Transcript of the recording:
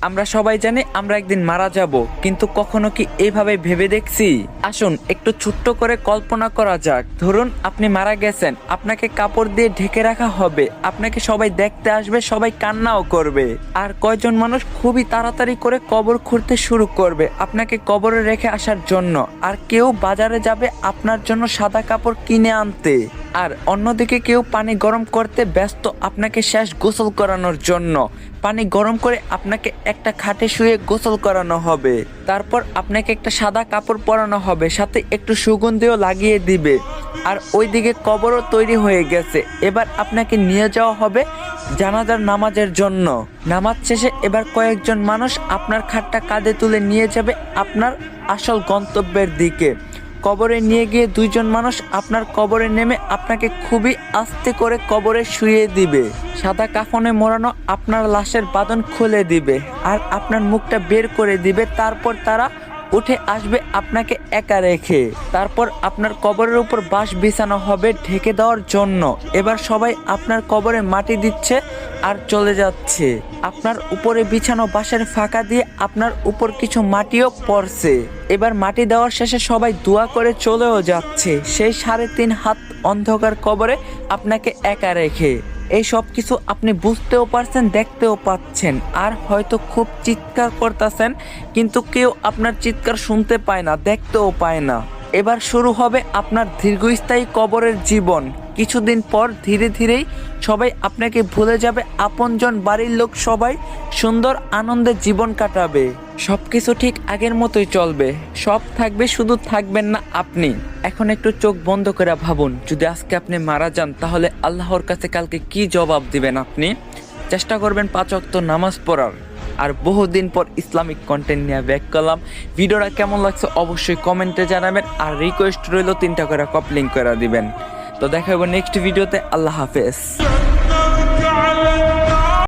আমরা সবাই জানি আমরা একদিন মারা যাব, কিন্তু কখনো কি এইভাবে ভেবে দেখছি? আসুন একটু ছোট্ট করে কল্পনা করা যাক। ধরুন আপনি মারা গেছেন, আপনাকে কাপড় দিয়ে ঢেকে রাখা হবে, আপনাকে সবাই দেখতে আসবে, সবাই কান্নাও করবে। আর কয়জন মানুষ খুবই তাড়াতাড়ি করে কবর খুঁড়তে শুরু করবে আপনাকে কবরে রেখে আসার জন্য। আর কেউ বাজারে যাবে আপনার জন্য সাদা কাপড় কিনে আনতে। আর অন্যদিকে কেউ পানি গরম করতে ব্যস্ত আপনাকে শেষ গোসল করানোর জন্য। পানি গরম করে আপনাকে একটা খাটে শুয়ে গোসল করানো হবে। তারপর আপনাকে একটা সাদা কাপড় পরানো হবে, সাথে একটু সুগন্ধিও লাগিয়ে দিবে। আর ওইদিকে কবরও তৈরি হয়ে গেছে। এবার আপনাকে নিয়ে যাওয়া হবে জানাজার নামাজের জন্য। নামাজ শেষে এবার কয়েকজন মানুষ আপনার খাটটা কাঁধে তুলে নিয়ে যাবে আপনার আসল গন্তব্যের দিকে। কবরে নিয়ে গিয়ে দুইজন মানুষ আপনার কবরে নেমে আপনাকে খুবই আস্তে করে কবরে শুইয়ে দিবে। সাদা কাফনে মোড়ানো আপনার লাশের বাঁধন খুলে দিবে আর আপনার মুখটা বের করে দিবে। তারপর তারা উঠে আসবে আপনাকে একা রেখে। তারপর আপনার কবরের উপর বাঁশ বিছানো হবে ঢেকে দেওয়ার জন্য। এবার সবাই আপনার কবরে মাটি দিচ্ছে আর চলে যাচ্ছে। আপনার উপরে বিছানো বাঁশের ফাঁকা দিয়ে আপনার উপর কিছু মাটিও পড়ছে। এবার মাটি দেওয়ার শেষে সবাই দোয়া করে চলেও যাচ্ছে সেই 3.5 হাত অন্ধকার কবরে আপনাকে একা রেখে। এই সব কিছু আপনি বুঝতেও পারছেন, দেখতেও পাচ্ছেন, আর হয়তো খুব চিৎকার করতেছেন, কিন্তু কেউ আপনার চিৎকার শুনতে পায় না, দেখতেও পায় না। এবার শুরু হবে আপনার দীর্ঘস্থায়ী কবরের জীবন। কিছুদিন পর ধীরে ধীরেই সবাই আপনাকে ভুলে যাবে, আপনজন, বাড়ির লোক সবাই সুন্দর আনন্দে জীবন কাটাবে। সবকিছু ঠিক আগের মতোই চলবে, সব থাকবে, শুধু থাকবেন না আপনি। এখন একটু চোখ বন্ধ করে ভাবুন, যদি আজকে আপনি মারা যান তাহলে আল্লাহর কাছে কালকে কি জবাব দিবেন আপনি? চেষ্টা করবেন 5 ওয়াক্ত নামাজ পড়ার। আর বহুদিন পর ইসলামিক কন্টেন্ট নিয়ে ব্যাক করলাম। ভিডিওটা কেমন লাগছে অবশ্যই কমেন্টে জানাবেন, আর রিকোয়েস্ট রইল 3টা করে কপলিং করে দিবেন। তো দেখা হবে নেক্সট ভিডিওতে। আল্লাহ হাফেজ।